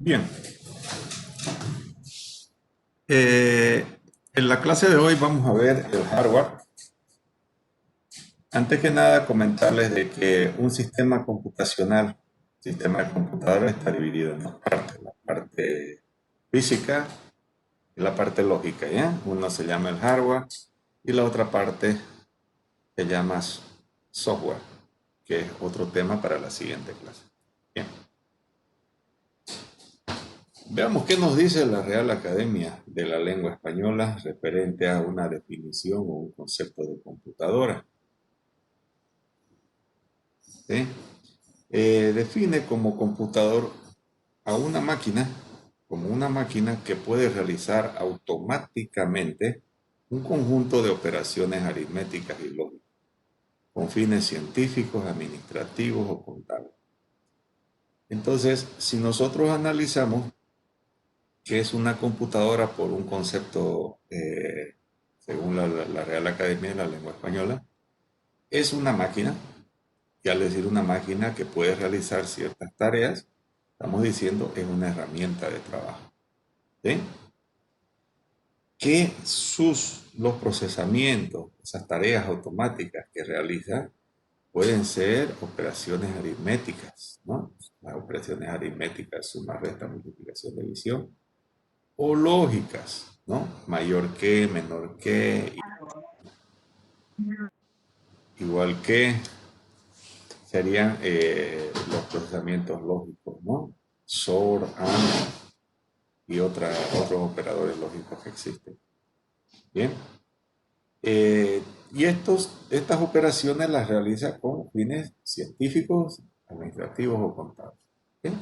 Bien, eh, en la clase de hoy vamos a ver el hardware. Antes que nada, comentarles de que un sistema computacional, sistema de computadora, está dividido en dos partes: la parte física y la parte lógica, ¿ya? Uno se llama el hardware y la otra parte se llama software, que es otro tema para la siguiente clase. Bien. Veamos qué nos dice la Real Academia de la Lengua Española referente a una definición o un concepto de computadora. ¿Sí? Define como computador a una máquina, como una máquina que puede realizar automáticamente un conjunto de operaciones aritméticas y lógicas, con fines científicos, administrativos o contables. Entonces, si nosotros analizamos qué es una computadora por un concepto, según la Real Academia de la Lengua Española, es una máquina. Y al decir una máquina que puede realizar ciertas tareas, estamos diciendo es una herramienta de trabajo. ¿Sí? Que los procesamientos, esas tareas automáticas que realiza, pueden ser operaciones aritméticas, ¿no? Las operaciones aritméticas, suma, resta, multiplicación, división, o lógicas, ¿no? Mayor que, menor que, igual que, serían los procesamientos lógicos, ¿no? SOR, AND y otros operadores lógicos que existen. Bien. Y estas operaciones las realiza con fines científicos, administrativos o contables. Bien.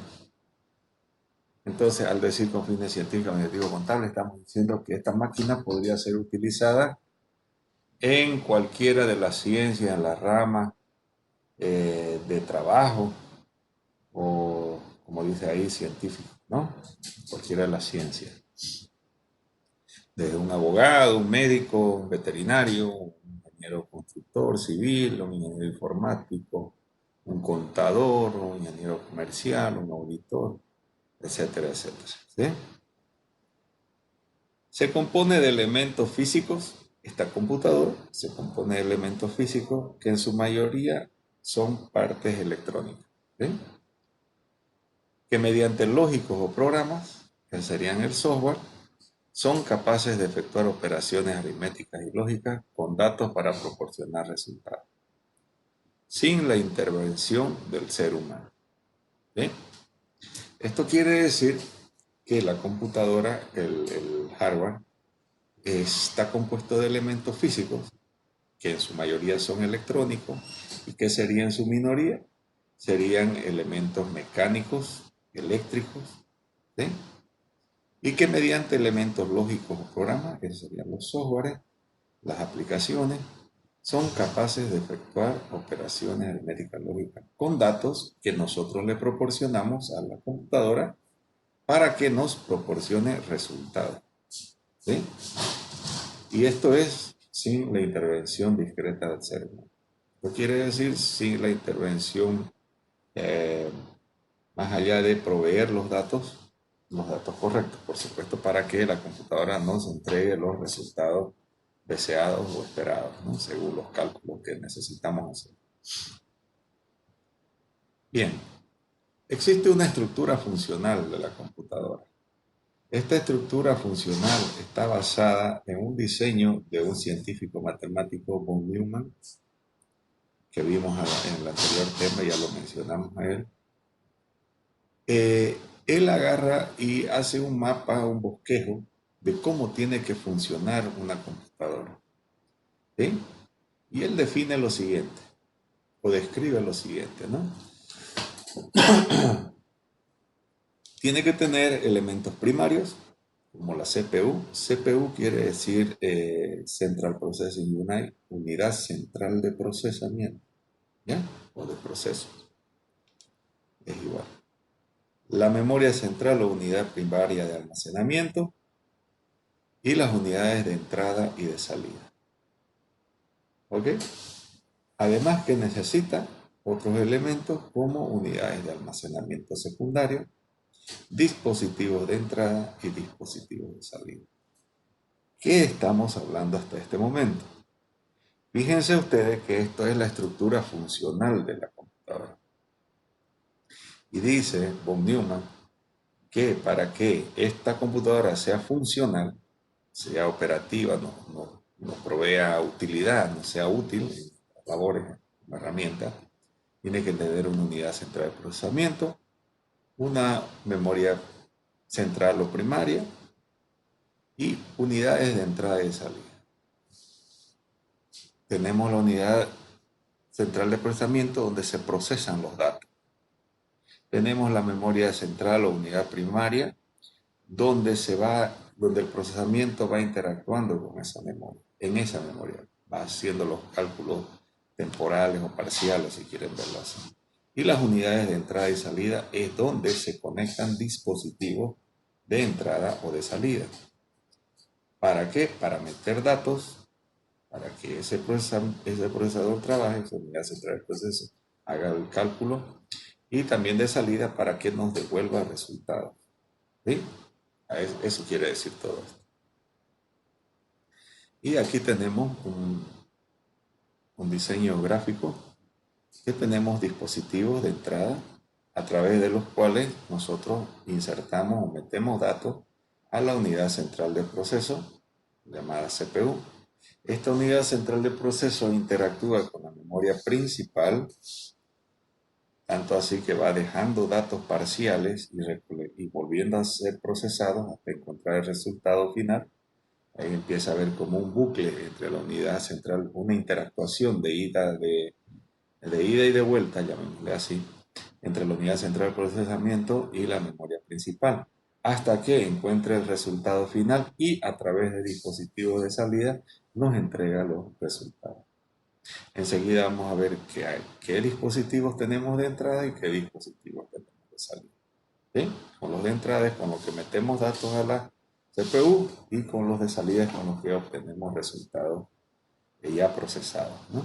Entonces, al decir con fines científicos, administrativos o contables, estamos diciendo que esta máquina podría ser utilizada en cualquiera de las ciencias, en la rama de trabajo o, como dice ahí, científico, ¿no? Cualquiera de las ciencias. Desde un abogado, un médico, un veterinario, un ingeniero constructor civil, un ingeniero informático, un contador, un ingeniero comercial, un auditor, etcétera, etcétera. ¿Sí? Se compone de elementos físicos. Esta computadora se compone de elementos físicos que en su mayoría son partes electrónicas, ¿sí? Que mediante lógicos o programas, que serían el software, son capaces de efectuar operaciones aritméticas y lógicas con datos para proporcionar resultados, sin la intervención del ser humano. ¿Sí? Esto quiere decir que la computadora, el hardware, está compuesto de elementos físicos, que en su mayoría son electrónicos, y que serían en su minoría, serían elementos mecánicos, eléctricos, ¿sí? Y que mediante elementos lógicos o programas, que serían los softwares, las aplicaciones, son capaces de efectuar operaciones aritméticas lógicas con datos que nosotros le proporcionamos a la computadora para que nos proporcione resultados. ¿Sí? Y esto es sin la intervención discreta del ser humano. Esto quiere decir sin la intervención, eh, más allá de proveer los datos correctos, por supuesto, para que la computadora nos entregue los resultados deseados o esperados, ¿no? Según los cálculos que necesitamos hacer. Bien, existe una estructura funcional de la computadora. Esta estructura funcional está basada en un diseño de un científico matemático, von Neumann, que vimos en el anterior tema, ya lo mencionamos a él. Él agarra y hace un mapa, un bosquejo de cómo tiene que funcionar una computadora. ¿Sí? Y él define lo siguiente, o describe lo siguiente, ¿no? Tiene que tener elementos primarios, como la CPU. CPU quiere decir Central Processing Unit, unidad central de procesamiento, ¿ya? O de proceso. Es igual. La memoria central o unidad primaria de almacenamiento y las unidades de entrada y de salida. ¿Ok? Además que necesita otros elementos como unidades de almacenamiento secundario dispositivos de entrada y dispositivos de salida. ¿Qué estamos hablando hasta este momento? Fíjense ustedes que esto es la estructura funcional de la computadora. Y dice von Neumann que para que esta computadora sea funcional, sea operativa, nos provea utilidad, no sea útil en labores, una herramienta, tiene que tener una unidad central de procesamiento, una memoria central o primaria y unidades de entrada y salida. Tenemos la unidad central de procesamiento donde se procesan los datos. Tenemos la memoria central o unidad primaria donde el procesamiento va interactuando con esa memoria. En esa memoria va haciendo los cálculos temporales o parciales, si quieren verlo así. Y las unidades de entrada y salida es donde se conectan dispositivos de entrada o de salida. ¿Para qué? Para meter datos, para que ese procesador trabaje, esa unidad central de proceso, haga el cálculo, y también de salida para que nos devuelva el resultado. ¿Sí? Eso quiere decir todo esto. Y aquí tenemos un diseño gráfico que tenemos dispositivos de entrada a través de los cuales nosotros insertamos o metemos datos a la unidad central de proceso llamada CPU. Esta unidad central de proceso interactúa con la memoria principal, tanto así que va dejando datos parciales y volviendo a ser procesados hasta encontrar el resultado final. Ahí empieza a haber como un bucle entre la unidad central, una interactuación de ida y de vuelta, llamémosle así, entre la unidad central de procesamiento y la memoria principal, hasta que encuentre el resultado final y a través de dispositivos de salida nos entrega los resultados. Enseguida vamos a ver qué dispositivos tenemos de entrada y qué dispositivos tenemos de salida. ¿Sí? Con los de entrada es con los que metemos datos a la CPU y con los de salida es con los que obtenemos resultados ya procesados, ¿no?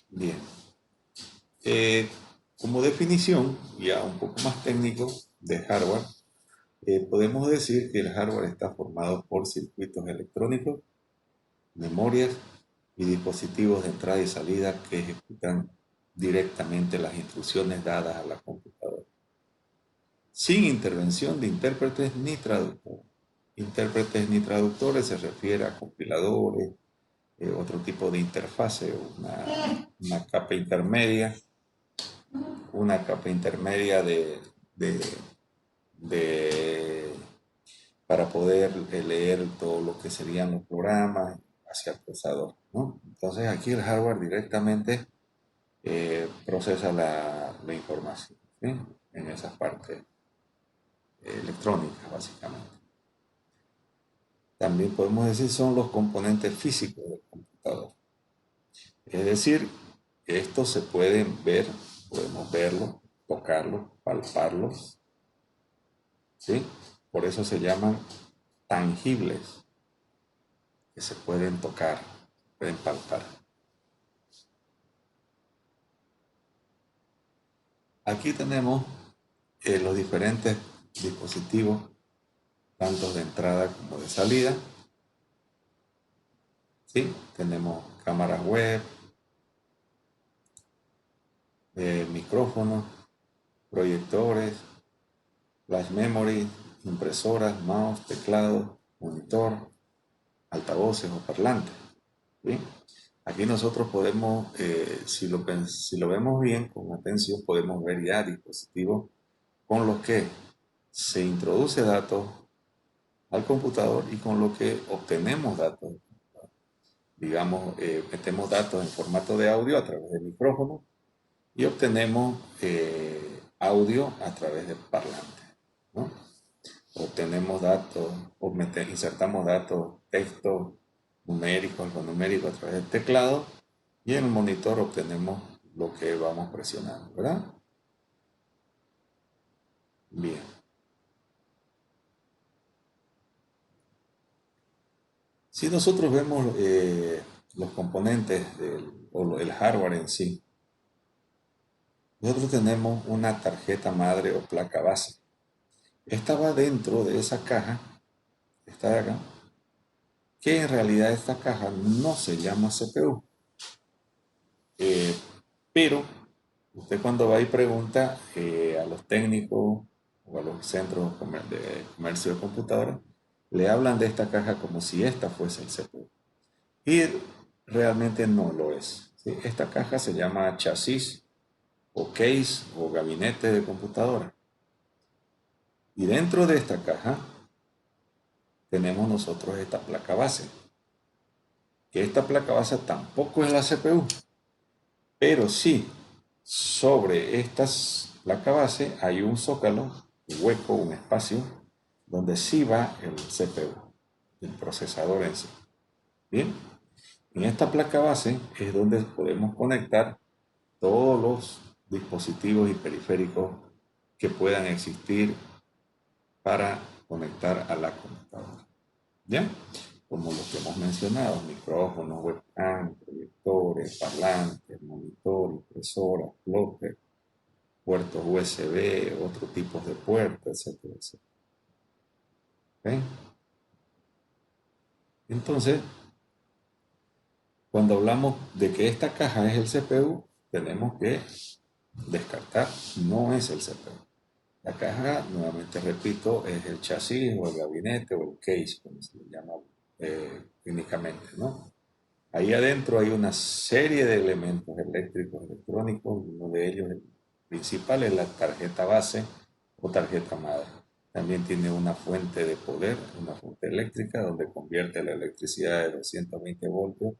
Bien. Como definición, ya un poco más técnico de hardware, podemos decir que el hardware está formado por circuitos electrónicos, memorias y dispositivos de entrada y salida que ejecutan directamente las instrucciones dadas a la computadora, sin intervención de intérpretes ni traductores. Intérpretes ni traductores se refiere a compiladores, otro tipo de interfase, una capa intermedia, de, de- para poder leer todo lo que serían los programas hacia el procesador, ¿no? Entonces aquí el hardware directamente procesa la información, ¿sí? En esas partes electrónicas, básicamente. También podemos decir son los componentes físicos del computador. Es decir, estos se pueden ver, podemos verlos, tocarlos, palparlos, ¿sí? Por eso se llaman tangibles, que se pueden tocar, pueden palpar. Aquí tenemos los diferentes dispositivos, tanto de entrada como de salida. ¿Sí? Tenemos cámaras web, micrófonos, proyectores, flash memory, impresoras, mouse, teclado, monitor, altavoces o parlantes. ¿Sí? Aquí nosotros podemos, si lo vemos bien, con atención, podemos ver ya dispositivos con los que se introduce datos al computador y con lo que obtenemos datos. Digamos, metemos datos en formato de audio a través del micrófono y obtenemos audio a través de parlantes, ¿no? Obtenemos datos, insertamos datos, texto, numéricos, alfanuméricos a través del teclado y en el monitor obtenemos lo que vamos presionando, ¿verdad? Bien. Si nosotros vemos los componentes o el hardware en sí, nosotros tenemos una tarjeta madre o placa base. Esta va dentro de esa caja, esta de acá, que en realidad esta caja no se llama CPU. Pero usted cuando va y pregunta a los técnicos o a los centros de comercio de computadoras, le hablan de esta caja como si esta fuese el CPU. Y realmente no lo es. ¿Sí? Esta caja se llama chasis o case o gabinete de computadora. Y dentro de esta caja tenemos nosotros esta placa base. Que esta placa base tampoco es la CPU, pero sí sobre estas placa base hay un zócalo, un hueco, un espacio, donde sí va el CPU, el procesador en sí. Bien, en esta placa base es donde podemos conectar todos los dispositivos y periféricos que puedan existir para conectar a la computadora. ¿Ya? Como los que hemos mencionado, micrófonos, webcam, proyectores, parlantes, monitor, impresora, plotter, puertos USB, otros tipos de puertas, etcétera, etcétera. ¿Okay? Entonces, cuando hablamos de que esta caja es el CPU, tenemos que descartar, no es el CPU. La caja, nuevamente repito, es el chasis o el gabinete o el case, como se le llama técnicamente, ¿no? Ahí adentro hay una serie de elementos eléctricos, electrónicos, uno de ellos, el principal, es la tarjeta base o tarjeta madre. También tiene una fuente de poder, una fuente eléctrica, donde convierte la electricidad de 220 voltios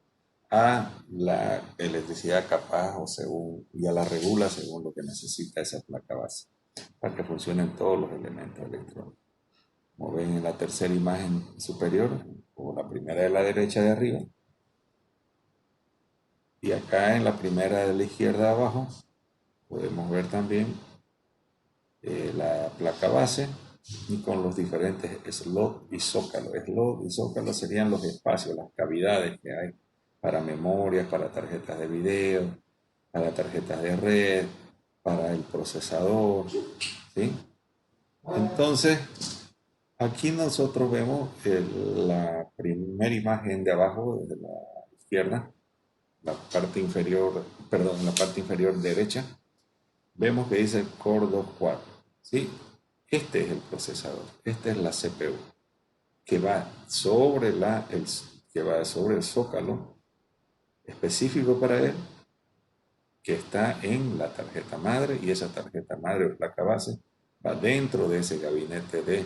a la electricidad capaz o según, ya la regula según lo que necesita esa placa base, para que funcionen todos los elementos electrónicos. Como ven en la tercera imagen superior, o la primera de la derecha de arriba, y acá en la primera de la izquierda abajo podemos ver también la placa base y con los diferentes slots y zócalos. Slot y zócalos serían los espacios, las cavidades que hay para memorias, para tarjetas de video, para tarjetas de red, para el procesador. ¿Sí? Entonces, aquí nosotros vemos la primera imagen de abajo, de la izquierda, la parte inferior, perdón, la parte inferior derecha, vemos que dice Core 2.4, ¿sí? Este es el procesador, esta es la CPU, que va sobre, que va sobre el zócalo específico para él, que está en la tarjeta madre, y esa tarjeta madre o placa base va dentro de ese gabinete de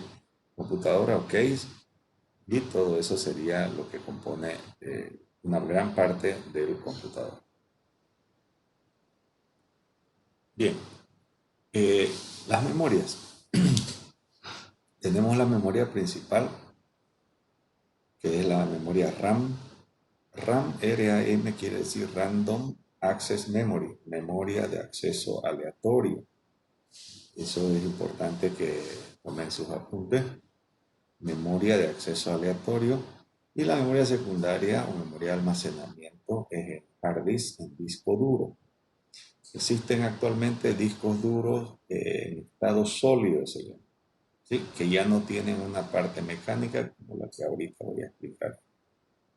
computadora o case, y todo eso sería lo que compone una gran parte del computador. Bien, las memorias. Tenemos la memoria principal, que es la memoria RAM. RAM, RAM quiere decir Random Access Memory, memoria de acceso aleatorio. Eso es importante que tomen sus apuntes. Memoria de acceso aleatorio. Y la memoria secundaria o memoria de almacenamiento es el hard disk, en disco duro. Existen actualmente discos duros en estado sólido, se llama, ¿sí? Que ya no tienen una parte mecánica como la que ahorita voy a explicar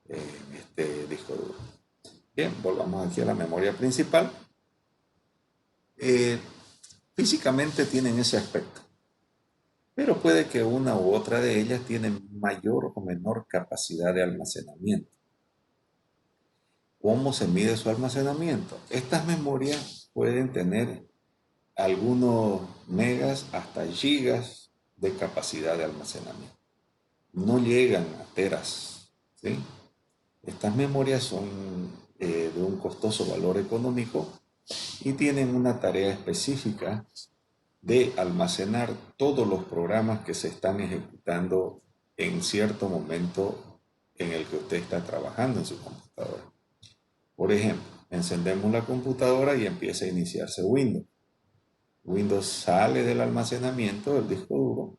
en este disco duro. Bien, volvamos aquí a la memoria principal. Físicamente tienen ese aspecto, pero puede que una u otra de ellas tienen mayor o menor capacidad de almacenamiento. ¿Cómo se mide su almacenamiento? Estas memorias pueden tener algunos megas hasta gigas de capacidad de almacenamiento. No llegan a teras, ¿sí? Estas memorias son de un costoso valor económico y tienen una tarea específica de almacenar todos los programas que se están ejecutando en cierto momento en el que usted está trabajando en su computadora. Por ejemplo, encendemos la computadora y empieza a iniciarse Windows. Windows sale del almacenamiento del disco duro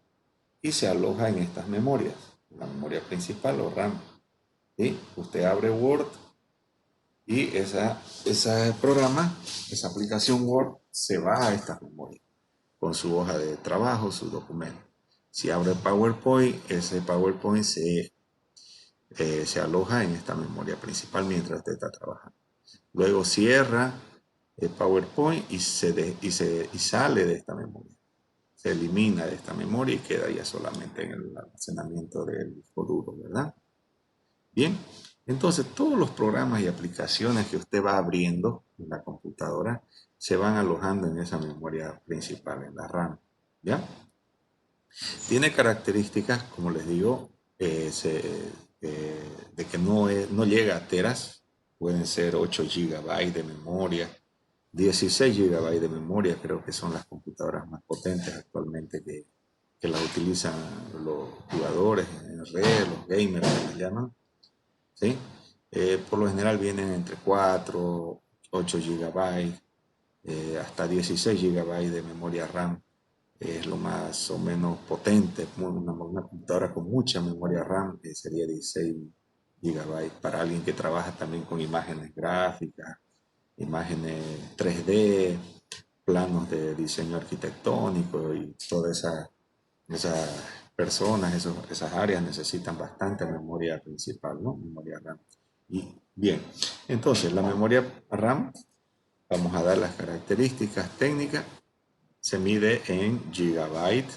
y se aloja en estas memorias, la memoria principal o RAM. ¿Sí? Usted abre Word Y ese programa, esa aplicación Word, se va a esta memoria con su hoja de trabajo, su documento. Si abre PowerPoint, ese PowerPoint se aloja en esta memoria principal mientras usted está trabajando. Luego cierra el PowerPoint y sale de esta memoria. Se elimina de esta memoria y queda ya solamente en el almacenamiento del disco duro, ¿verdad? Bien, entonces todos los programas y aplicaciones que usted va abriendo en la computadora se van alojando en esa memoria principal, en la RAM, ¿ya? Tiene características, como les digo, de que no llega a teras, pueden ser 8 GB de memoria, 16 GB de memoria, creo que son las computadoras más potentes actualmente que las utilizan los jugadores en red, los gamers que les llaman, ¿sí? Por lo general vienen entre 4, 8 GB, hasta 16 GB de memoria RAM. Es lo más o menos potente. Una computadora con mucha memoria RAM sería 16 GB para alguien que trabaja también con imágenes gráficas, imágenes 3D, planos de diseño arquitectónico y todas esas personas, esas áreas necesitan bastante memoria principal, ¿no? Memoria RAM. Y bien, entonces la memoria RAM, vamos a dar las características técnicas, se mide en gigabyte.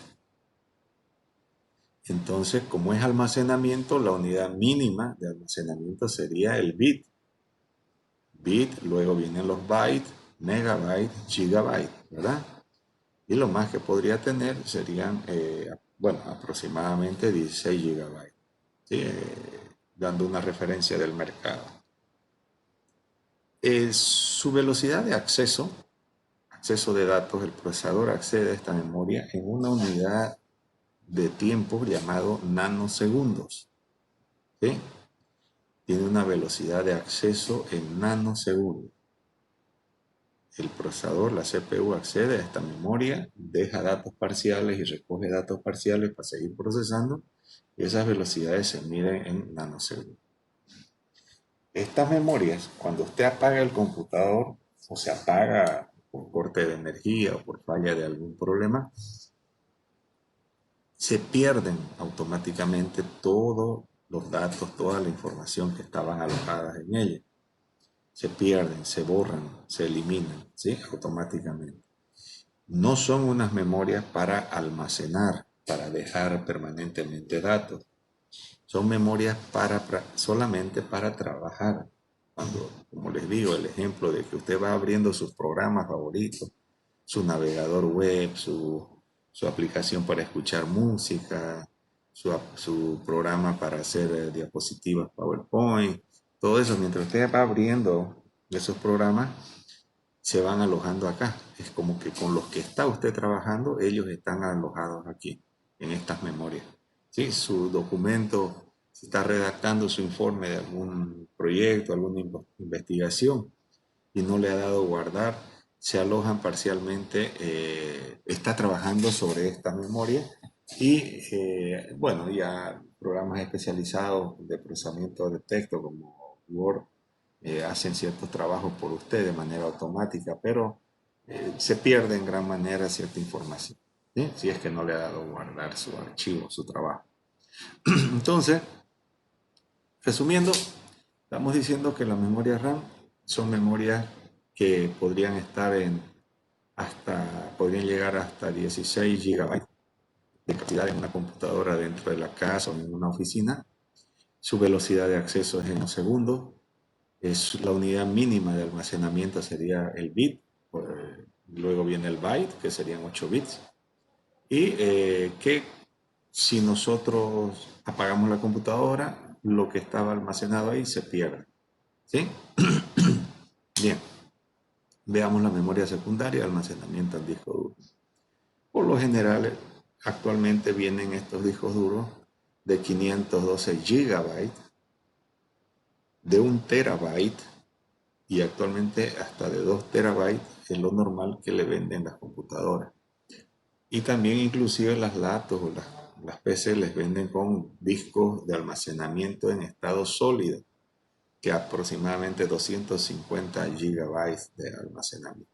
Entonces, como es almacenamiento, la unidad mínima de almacenamiento sería el bit. Bit, luego vienen los bytes, megabyte, gigabyte, ¿verdad? Y lo más que podría tener serían, bueno, aproximadamente 16 gigabytes, ¿sí? Dando una referencia del mercado. Su velocidad de acceso de datos, el procesador accede a esta memoria en una unidad de tiempo llamado nanosegundos, ¿sí? Tiene una velocidad de acceso en nanosegundos. El procesador, la CPU, accede a esta memoria, deja datos parciales y recoge datos parciales para seguir procesando, y esas velocidades se miden en nanosegundos. Estas memorias, cuando usted apaga el computador o se apaga por corte de energía o por falla de algún problema, se pierden automáticamente todos los datos, toda la información que estaban alojadas en ella. Se pierden, se borran, se eliminan, ¿sí? Automáticamente. No son unas memorias para almacenar, para dejar permanentemente datos. Son memorias solamente para trabajar. Cuando, como les digo, el ejemplo de que usted va abriendo sus programas favoritos, su navegador web, su aplicación para escuchar música, su programa para hacer diapositivas PowerPoint, todo eso, mientras usted va abriendo esos programas, se van alojando acá. Es como que con los que está usted trabajando, ellos están alojados aquí, en estas memorias. ¿Sí? Su documento, si está redactando su informe de algún proyecto, alguna investigación y no le ha dado guardar, se alojan parcialmente, está trabajando sobre esta memoria y bueno, ya programas especializados de procesamiento de texto como Word hacen ciertos trabajos por usted de manera automática, pero se pierde en gran manera cierta información, ¿sí? Si es que no le ha dado guardar su archivo, su trabajo. Entonces, resumiendo, estamos diciendo que las memorias RAM son memorias que podrían llegar hasta 16 gigabytes de capacidad en una computadora dentro de la casa o en una oficina. Su velocidad de acceso es en los segundos. La unidad mínima de almacenamiento sería el bit, luego viene el byte, que serían 8 bits, y que si nosotros apagamos la computadora, lo que estaba almacenado ahí se pierde. ¿Sí? Bien, veamos la memoria secundaria, almacenamiento en disco duro. Por lo general, actualmente vienen estos discos duros de 512 gigabytes, de 1 terabyte, y actualmente hasta de 2 terabytes es lo normal que le venden las computadoras. Y también inclusive las laptops o las PC les venden con discos de almacenamiento en estado sólido, que aproximadamente 250 gigabytes de almacenamiento.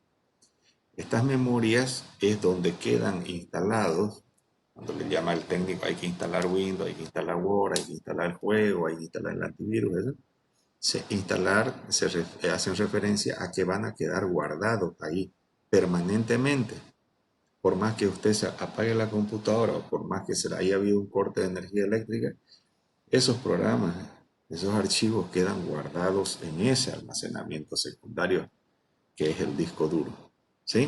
Estas memorias es donde quedan instalados, cuando le llama el técnico, hay que instalar Windows, hay que instalar Word, hay que instalar el juego, hay que instalar el antivirus, eso. Hacen referencia a que van a quedar guardados ahí permanentemente. Por más que usted se apague la computadora o por más que se le haya habido un corte de energía eléctrica, esos programas, esos archivos quedan guardados en ese almacenamiento secundario que es el disco duro. ¿Sí?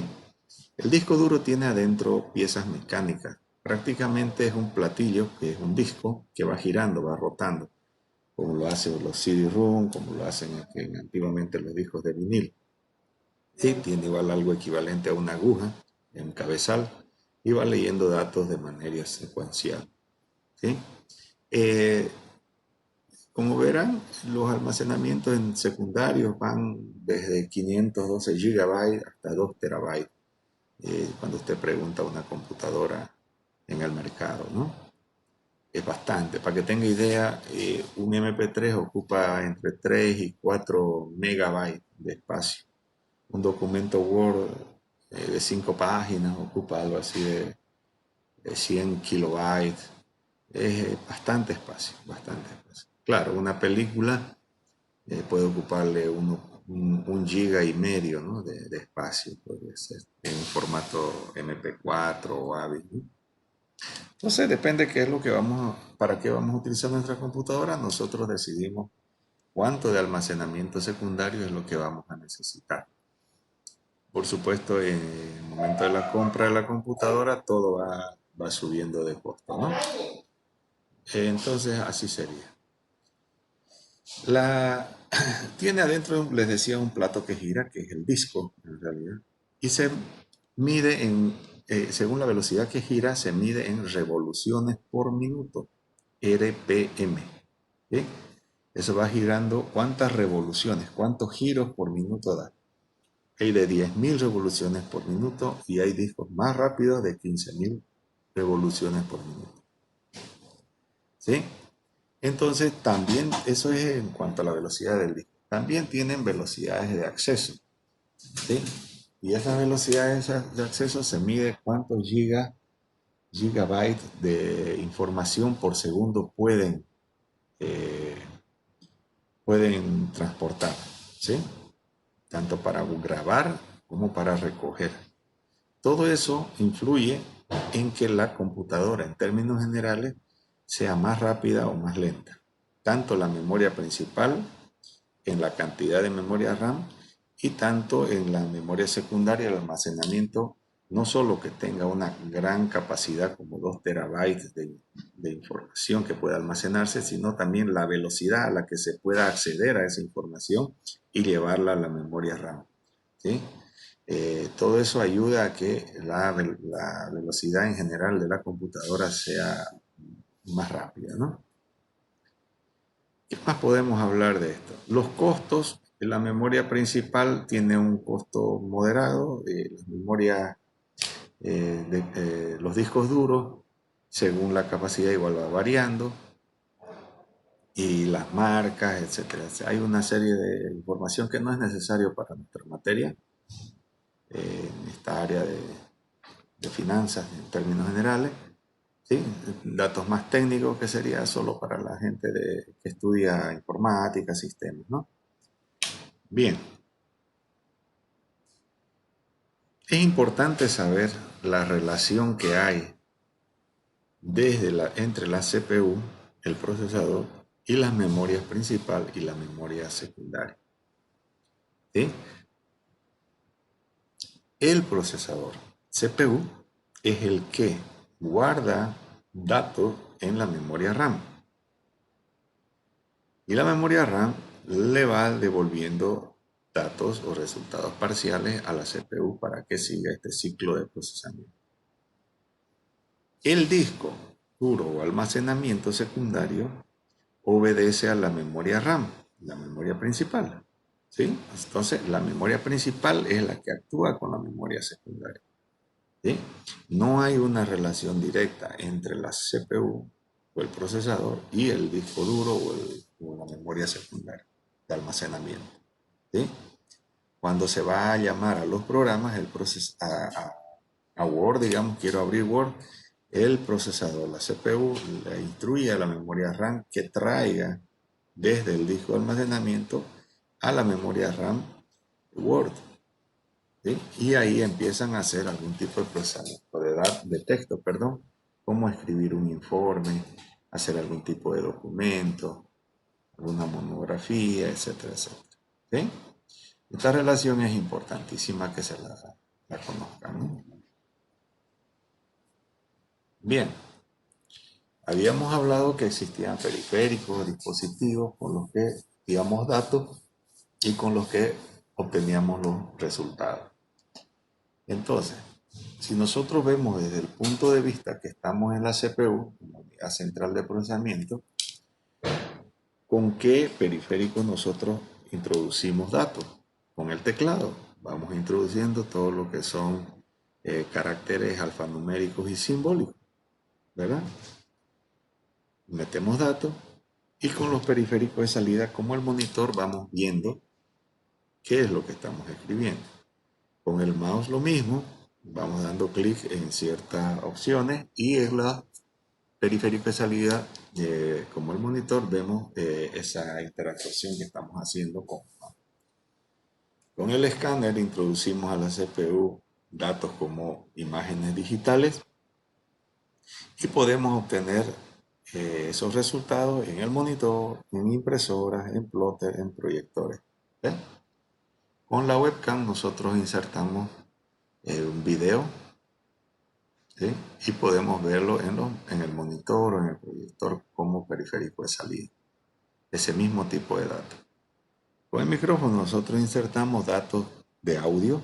El disco duro tiene adentro piezas mecánicas. Prácticamente es un platillo, que es un disco que va girando, va rotando, como lo hacen los CD-ROM, como lo hacen antiguamente los discos de vinil. Y tiene igual algo equivalente a una aguja, en un cabezal, y va leyendo datos de manera secuencial. ¿Sí? Eh, Como verán, los almacenamientos en secundarios van desde 512 GB hasta 2 TB. Cuando usted pregunta a una computadora en el mercado, ¿no? Es bastante. Para que tenga idea, un MP3 ocupa entre 3 y 4 megabytes de espacio. Un documento Word de 5 páginas ocupa algo así de 100 kilobytes. Es bastante espacio, bastante espacio. Claro, una película puede ocuparle un giga y medio, ¿no? de espacio, puede ser, en formato MP4 o AVI, ¿no? Entonces depende qué es lo que para qué vamos a utilizar nuestra computadora. Nosotros decidimos cuánto de almacenamiento secundario es lo que vamos a necesitar. Por supuesto, en el momento de la compra de la computadora, todo va subiendo de costo, ¿no? Entonces, así sería. Tiene adentro, les decía, un plato que gira, que es el disco, en realidad. Y se mide según la velocidad que gira, se mide en revoluciones por minuto, RPM. ¿Sí? Eso va girando cuántas revoluciones, cuántos giros por minuto da. Hay de 10.000 revoluciones por minuto y hay discos más rápidos de 15.000 revoluciones por minuto. ¿Sí? Entonces, también eso es en cuanto a la velocidad del disco. También tienen velocidades de acceso. ¿Sí? Y esas velocidades de acceso se mide cuántos gigabytes de información por segundo eh, pueden transportar. ¿Sí? Tanto para grabar como para recoger. Todo eso influye en que la computadora, en términos generales, sea más rápida o más lenta. Tanto la memoria principal, en la cantidad de memoria RAM, y tanto en la memoria secundaria, el almacenamiento, no solo que tenga una gran capacidad como 2 terabytes de información que pueda almacenarse, sino también la velocidad a la que se pueda acceder a esa información y llevarla a la memoria RAM. ¿Sí? Todo eso ayuda a que la velocidad en general de la computadora sea más rápida, ¿no? ¿Qué más podemos hablar de esto? Los costos. La memoria principal tiene un costo moderado. La memoria los discos duros, según la capacidad, igual va variando. Y las marcas, etcétera. Hay una serie de información que no es necesario para nuestra materia, en esta área de finanzas en términos generales. ¿Sí? Datos más técnicos que sería solo para la gente que estudia informática, sistemas, ¿no? Bien, es importante saber la relación que hay entre la CPU, el procesador, y las memorias principal y la memoria secundaria. ¿Sí? El procesador, CPU, es el que guarda datos en la memoria RAM. Y la memoria RAM le va devolviendo datos o resultados parciales a la CPU para que siga este ciclo de procesamiento. El disco duro o almacenamiento secundario obedece a la memoria RAM, la memoria principal. ¿Sí? Entonces, la memoria principal es la que actúa con la memoria secundaria. ¿Sí? No hay una relación directa entre la CPU o el procesador y el disco duro o la memoria secundaria. de almacenamiento. ¿Sí? Cuando se va a llamar a los programas, a Word, digamos, quiero abrir Word, el procesador, la CPU, le instruye a la memoria RAM que traiga desde el disco de almacenamiento a la memoria RAM Word. ¿Sí? Y ahí empiezan a hacer algún tipo de procesamiento de texto, perdón, como escribir un informe, hacer algún tipo de documento, alguna monografía, etcétera, etcétera. ¿Sí? Esta relación es importantísima que se la conozcan, ¿no? Bien, habíamos hablado que existían periféricos, dispositivos con los que íbamos datos y con los que obteníamos los resultados. Entonces, si nosotros vemos desde el punto de vista que estamos en la CPU, en la unidad central de procesamiento, ¿con qué periférico nosotros introducimos datos? Con el teclado. Vamos introduciendo todo lo que son caracteres alfanuméricos y simbólicos, ¿verdad? Metemos datos y con los periféricos de salida, como el monitor, vamos viendo qué es lo que estamos escribiendo. Con el mouse lo mismo, vamos dando clic en ciertas opciones y en los periféricos de salida, como el monitor, vemos esa interacción que estamos haciendo con el escáner. Introducimos a la CPU datos como imágenes digitales y podemos obtener esos resultados en el monitor, en impresoras, en plotter, en proyectores. ¿Ves? Con la webcam nosotros insertamos un video, ¿sí? Y podemos verlo en el monitor o en el proyector como periférico de salida. Ese mismo tipo de datos. Con el micrófono nosotros insertamos datos de audio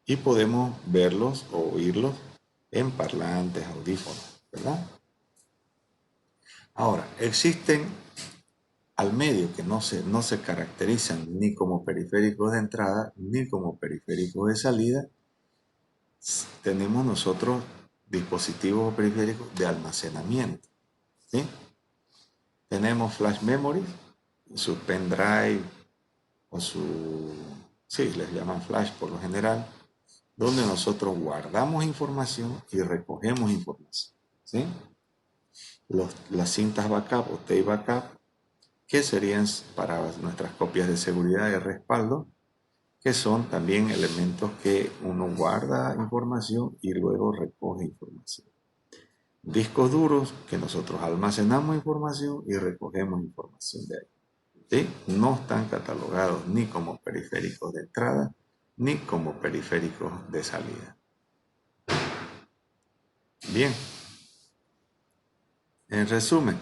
y podemos verlos o oírlos en parlantes, audífonos, ¿verdad? Ahora, existen al medio que no se caracterizan ni como periféricos de entrada ni como periféricos de salida. Tenemos nosotros dispositivos periféricos de almacenamiento, ¿sí? Tenemos flash memory, su pendrive o sí, les llaman flash por lo general, donde nosotros guardamos información y recogemos información, ¿sí? Las cintas backup o tape backup, que serían para nuestras copias de seguridad de respaldo, que son también elementos que uno guarda información y luego recoge información. Discos duros, que nosotros almacenamos información y recogemos información de ahí. ¿Sí? No están catalogados ni como periféricos de entrada ni como periféricos de salida. Bien, en resumen,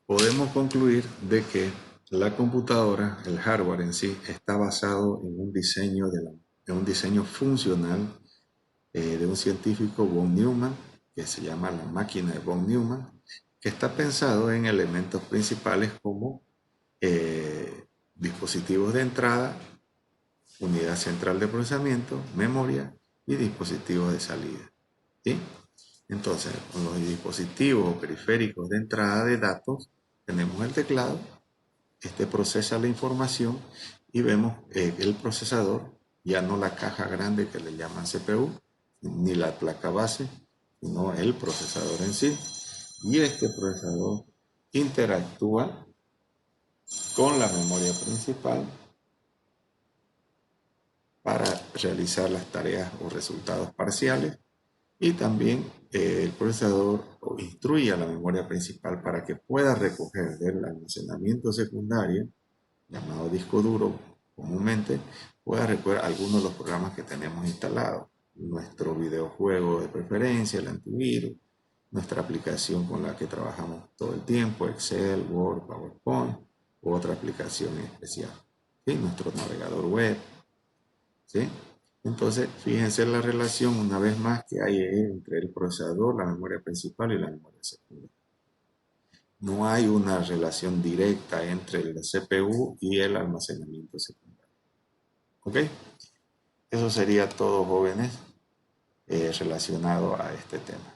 podemos concluir de que la computadora, el hardware en sí, está basado en un diseño funcional de un científico, von Neumann, que se llama la máquina de von Neumann, que está pensado en elementos principales como dispositivos de entrada, unidad central de procesamiento, memoria y dispositivos de salida. ¿Sí? Entonces, con los dispositivos o periféricos de entrada de datos, tenemos el teclado, este procesa la información y vemos el procesador, ya no la caja grande que le llaman CPU, ni la placa base, sino el procesador en sí. Y este procesador interactúa con la memoria principal para realizar las tareas o resultados parciales, y también el procesador instruye a la memoria principal para que pueda recoger del almacenamiento secundario, llamado disco duro comúnmente, pueda recoger algunos de los programas que tenemos instalados, nuestro videojuego de preferencia, el antivirus, nuestra aplicación con la que trabajamos todo el tiempo, Excel, Word, PowerPoint, u otra aplicación especial, ¿sí? Nuestro navegador web, ¿sí? Entonces, fíjense la relación una vez más que hay entre el procesador, la memoria principal y la memoria secundaria. No hay una relación directa entre el CPU y el almacenamiento secundario. ¿Ok? Eso sería todo, jóvenes, relacionado a este tema.